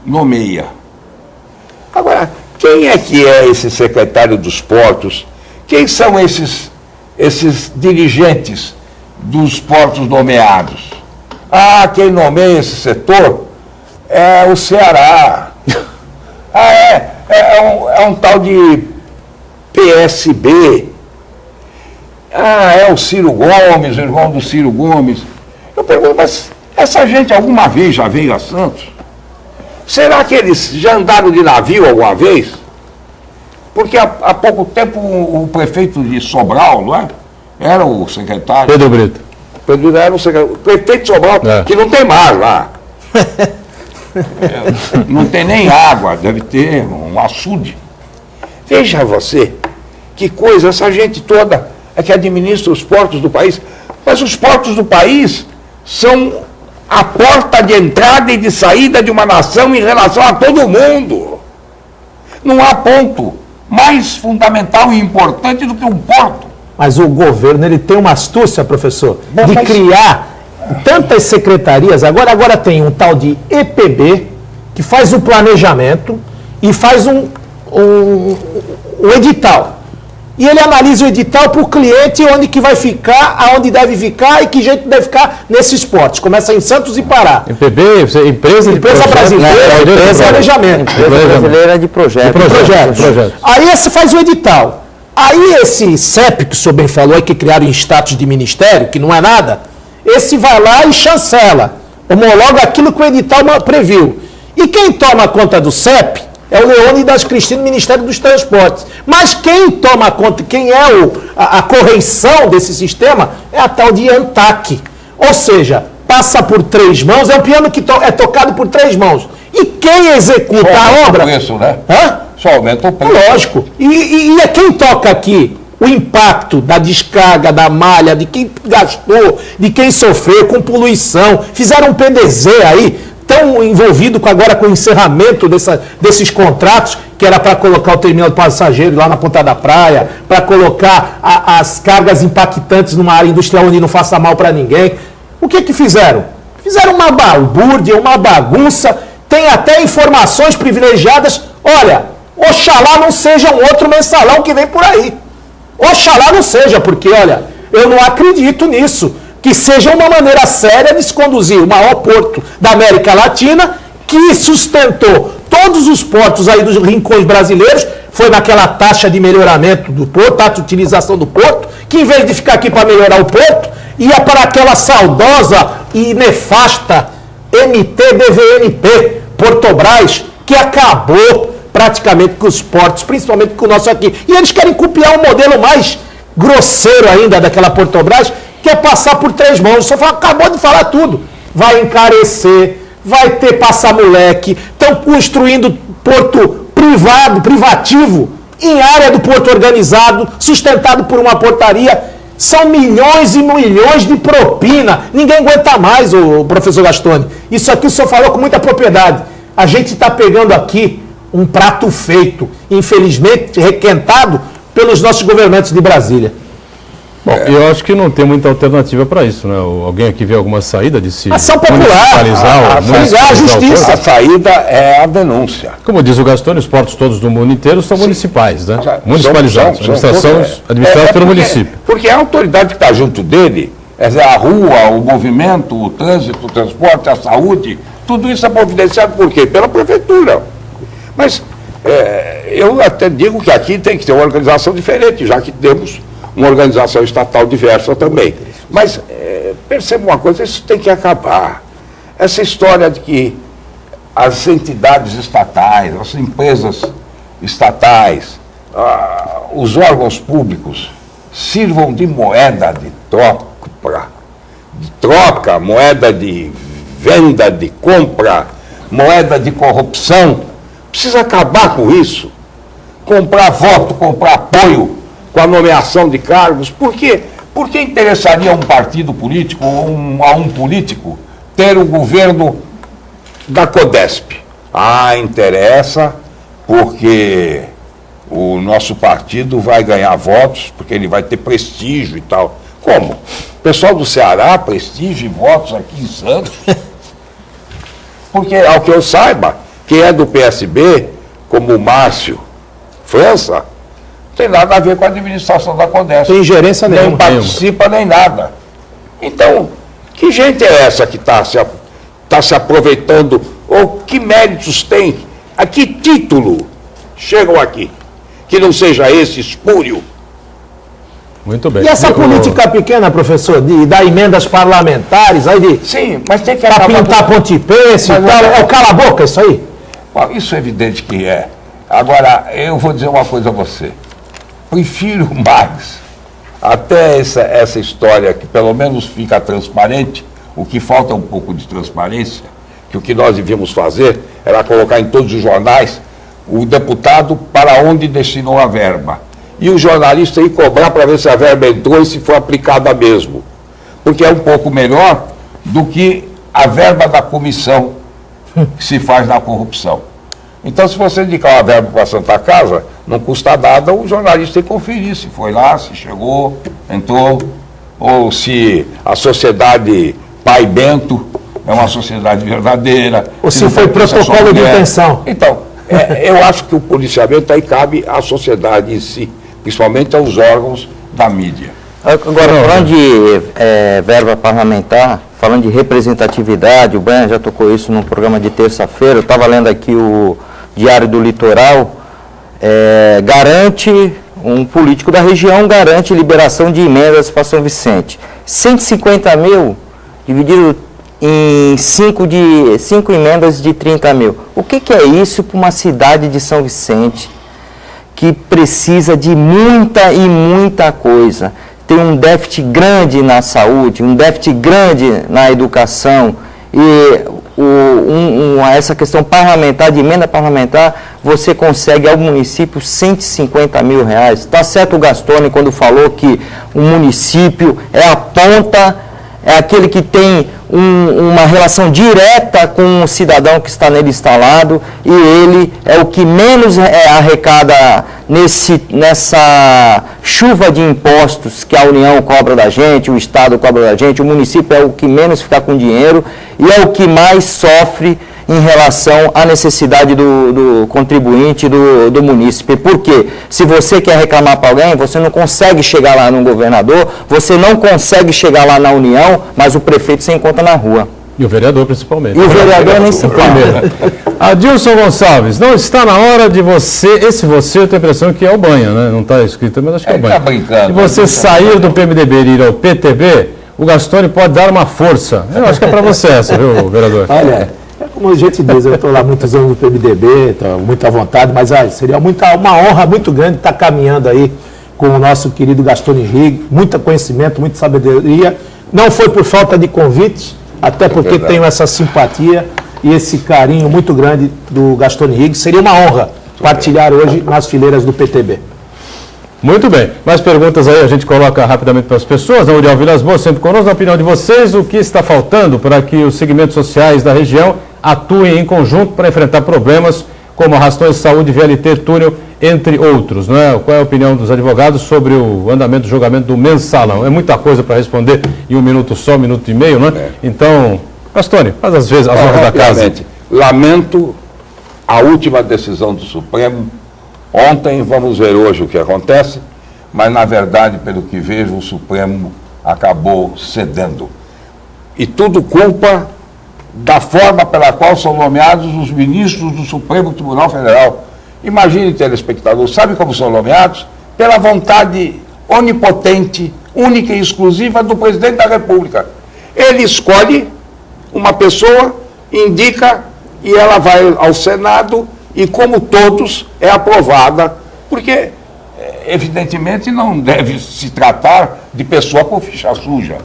D: Nomeia. Agora, quem é que é esse secretário dos portos? Quem são esses dirigentes dos portos nomeados? Quem nomeia esse setor é o Ceará. É um tal de PSB. Ah, é o Ciro Gomes, o irmão do Ciro Gomes. Eu pergunto, mas essa gente alguma vez já veio a Santos? Será que eles já andaram de navio alguma vez? Porque há pouco tempo o prefeito de Sobral, não é? Era o secretário.
A: Pedro Brito.
D: Pedro era o secretário. O prefeito de Sobral, que não tem mar lá. Não tem nem água, deve ter um açude. Veja você, que coisa, essa gente toda é que administra os portos do país. Mas os portos do país são a porta de entrada e de saída de uma nação em relação a todo mundo. Não há ponto mais fundamental e importante do que um porto.
C: Mas o governo, ele tem uma astúcia, professor, de criar tantas secretarias. Agora tem um tal de EPB, que faz o planejamento e faz um edital. E ele analisa o edital para o cliente, onde que vai ficar, aonde deve ficar e que jeito deve ficar nesses portos. Começa em Santos e Pará.
A: EPB, empresa
C: brasileira de planejamento.
B: Empresa brasileira de projetos.
C: Projetos. Aí você faz o edital. Aí esse CEP, que o senhor bem falou, que criaram em status de ministério, que não é nada, esse vai lá e chancela, homologa aquilo que o edital previu. E quem toma conta do CEP é o Leônidas Cristino, Ministério dos Transportes. Mas quem toma conta, quem é a correição desse sistema, é a tal de ANTAC. Ou seja, passa por 3 mãos, é um piano que é tocado por 3 mãos. E quem executa a obra...
D: Só aumenta o preço, né?
C: Hã?
D: Só aumenta o preço.
C: Lógico. E é quem toca aqui o impacto da descarga, da malha, de quem gastou, de quem sofreu com poluição. Fizeram um PDZ aí, tão envolvido agora com o encerramento desses contratos, que era para colocar o terminal de passageiro lá na ponta da praia, para colocar as cargas impactantes numa área industrial onde não faça mal para ninguém. O que fizeram? Fizeram uma balbúrdia, uma bagunça, tem até informações privilegiadas. Olha, oxalá não seja um outro mensalão que vem por aí. Oxalá não seja, porque, olha, eu não acredito nisso. Que seja uma maneira séria de se conduzir o maior porto da América Latina, que sustentou todos os portos aí dos rincões brasileiros, foi naquela taxa de melhoramento do porto, taxa de utilização do porto, que em vez de ficar aqui para melhorar o porto, ia para aquela saudosa e nefasta MT-DVNP, Portobras, que acabou praticamente com os portos, principalmente com o nosso aqui. E eles querem copiar um modelo mais grosseiro ainda daquela Portobras, que é passar por 3 mãos. Só acabou de falar tudo. Vai encarecer, vai ter passamoleque, estão construindo porto privativo, em área do porto organizado, sustentado por uma portaria. São milhões e milhões de propina. Ninguém aguenta mais, o professor Gastone. Isso aqui o senhor falou com muita propriedade. A gente está pegando aqui um prato feito, infelizmente requentado pelos nossos governantes de Brasília.
A: Bom, eu acho que não tem muita alternativa para isso, né? Alguém aqui vê alguma saída de se
C: ação popular,
D: a justiça. A saída é a denúncia.
A: Como diz o Gastone, os portos todos do mundo inteiro são municipais, né? Municipalizados, administrados pelo município.
D: Porque a autoridade que está junto dele, a rua, o movimento, o trânsito, o transporte, a saúde, tudo isso é providenciado por quê? Pela prefeitura. Mas eu até digo que aqui tem que ter uma organização diferente, já que temos uma organização estatal diversa também. Mas perceba uma coisa, isso tem que acabar. Essa história de que as entidades estatais, as empresas estatais, os órgãos públicos sirvam de moeda de troca, moeda de venda, de compra, moeda de corrupção. Precisa acabar com isso. Comprar voto, comprar apoio com a nomeação de cargos. Por quê? Porque interessaria a um partido político ou a um político ter o governo da Codesp? Interessa porque o nosso partido vai ganhar votos, porque ele vai ter prestígio e tal. Como? O pessoal do Ceará, prestígio e votos aqui em Santos? Porque, ao que eu saiba, quem é do PSB, como o Márcio França, não tem nada a ver com a administração da Codesp.
C: Tem ingerência nenhuma.
D: Nem participa, nem nada. Então, que gente é essa que está se aproveitando? Ou que méritos tem? A que título chegam aqui? que não seja esse espúrio.
A: Muito bem.
C: E essa política pequena, professor, de dar emendas parlamentares, aí de
D: Sim, mas tem que
C: para pintar Ponte Pêssego e tal, é o cala-boca isso aí?
D: Bom, isso é evidente que é. Agora, eu vou dizer uma coisa a você. Prefiro mais, até essa história que pelo menos fica transparente, o que falta é um pouco de transparência, que o que nós devíamos fazer era colocar em todos os jornais o deputado para onde destinou a verba. E o jornalista ir cobrar para ver se a verba entrou e se foi aplicada mesmo. Porque é um pouco melhor do que a verba da comissão que se faz na corrupção. Então, se você indicar uma verba para a Santa Casa, não custa nada o jornalista conferir se foi lá, se chegou, entrou, ou se a sociedade Pai Bento é uma sociedade verdadeira.
C: Ou se foi protocolo de intenção.
D: Então, eu acho que o policiamento aí cabe à sociedade em si, principalmente aos órgãos da mídia.
B: Agora, falando de verba parlamentar, falando de representatividade, o Banha já tocou isso num programa de terça-feira, eu estava lendo aqui o Diário do Litoral, um político da região garante liberação de emendas para São Vicente. 150 mil dividido em 5 emendas de 30 mil. O que é isso para uma cidade de São Vicente que precisa de muita coisa? Tem um déficit grande na saúde, um déficit grande na educação e essa questão parlamentar, de emenda parlamentar, você consegue ao município 150 mil reais. Está certo o Gastone quando falou que o município é a ponta, é aquele que tem uma relação direta com o cidadão que está nele instalado e ele é o que menos arrecada nessa chuva de impostos que a União cobra da gente, o Estado cobra da gente, o município é o que menos fica com dinheiro e é o que mais sofre em relação à necessidade do contribuinte, do munícipe. Por quê? Se você quer reclamar para alguém, você não consegue chegar lá no governador, você não consegue chegar lá na União, mas o prefeito você encontra na rua.
A: E o vereador, principalmente.
B: E o vereador nem se fala.
A: Adilson Gonçalves, não está na hora de você, eu tenho a impressão que é o Banha, né? Não está escrito, mas acho que é o Banha.
D: Tá brincando.
A: Se você sair do PMDB e ir ao PTB, o Gastone pode dar uma força. Eu acho que é para você essa, viu, vereador?
C: Olha, como a gente diz, eu estou lá muitos anos no PMDB, estou muito à vontade, mas seria uma honra muito grande estar caminhando aí com o nosso querido Gastone Henrique, muito conhecimento, muita sabedoria. Não foi por falta de convite, até porque tenho essa simpatia e esse carinho muito grande do Gastone Henrique. Seria uma honra partilhar hoje nas fileiras do PTB.
A: Muito bem. Mais perguntas aí, a gente coloca rapidamente para as pessoas. A Uriel Vilas Boas, sempre conosco. Na opinião de vocês, o que está faltando para que os segmentos sociais da região atuem em conjunto para enfrentar problemas como arrastões de saúde, VLT, túnel, entre outros, não é? Qual é a opinião dos advogados sobre o andamento do julgamento do mensalão? É muita coisa para responder em 1 minuto só, 1 minuto e meio, não é? Então, Gastone, faz às vezes as honras da casa.
D: Lamento a última decisão do Supremo. Ontem, vamos ver hoje o que acontece, mas na verdade, pelo que vejo, o Supremo acabou cedendo. E tudo culpa da forma pela qual são nomeados os ministros do Supremo Tribunal Federal. Imagine, telespectador, sabe como são nomeados? Pela vontade onipotente, única e exclusiva do presidente da República. Ele escolhe uma pessoa, indica e ela vai ao Senado e, como todos, é aprovada, porque, evidentemente, não deve se tratar de pessoa com ficha suja,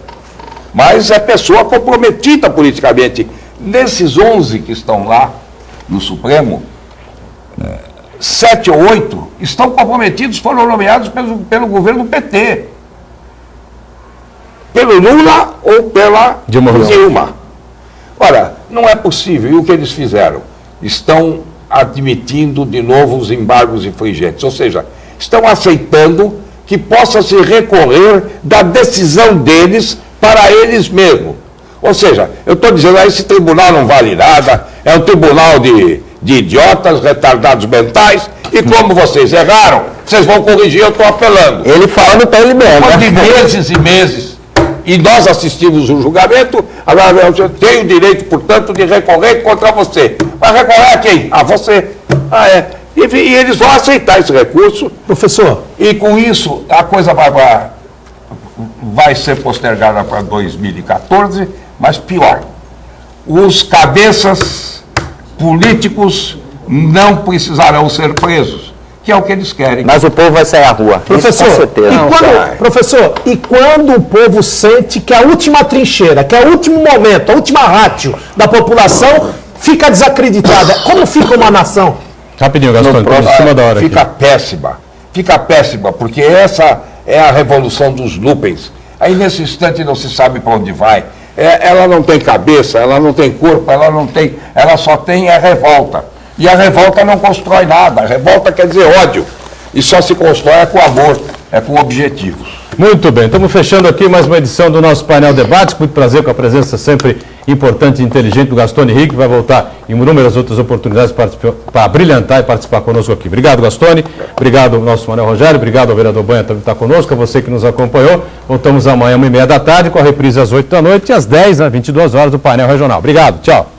D: mas é pessoa comprometida politicamente. Desses 11 que estão lá no Supremo, 7 ou 8 estão comprometidos, foram nomeados pelo governo PT. Pelo Lula ou pela Dilma. Ora, não é possível. E o que eles fizeram? Estão admitindo de novo os embargos infringentes. Ou seja, estão aceitando que possa se recorrer da decisão deles para eles mesmos. Ou seja, eu estou dizendo, esse tribunal não vale nada, é um tribunal de idiotas, retardados mentais, e como vocês erraram, vocês vão corrigir, eu estou apelando.
B: Ele falando para ele mesmo.
D: Depois de meses e meses, e nós assistimos o julgamento, agora eu tenho o direito, portanto, de recorrer contra você. Mas recorrer a quem? A você. E eles vão aceitar esse recurso.
C: Professor,
D: E com isso, a coisa vai ser postergada para 2014, mas pior. Os cabeças políticos não precisarão ser presos, que é o que eles querem.
B: Mas o povo vai sair à rua.
C: professor,
B: Isso com certeza.
C: e quando o povo sente que a última trincheira, que é o último momento, a última rátio da população fica desacreditada, como fica uma nação?
A: Rapidinho, Gastone, estamos em cima da hora
D: Fica
A: aqui.
D: péssima, porque essa é a revolução dos lupens. Aí nesse instante não se sabe para onde vai. Ela não tem cabeça, ela não tem corpo, ela só tem a revolta. E a revolta não constrói nada, a revolta quer dizer ódio. E só se constrói com amor, com objetivos.
A: Muito bem, estamos fechando aqui mais uma edição do nosso painel Debates. Muito prazer com a presença sempre importante e inteligente do Gastone Rick, que vai voltar em inúmeras outras oportunidades para brilhantar e participar conosco aqui. Obrigado, Gastone. Obrigado ao nosso Manuel Rogério. Obrigado ao vereador Banha também estar conosco. A você que nos acompanhou. Voltamos amanhã, 1h30 da tarde, com a reprise às 8 da noite e às 10, às 22 horas do painel regional. Obrigado, tchau.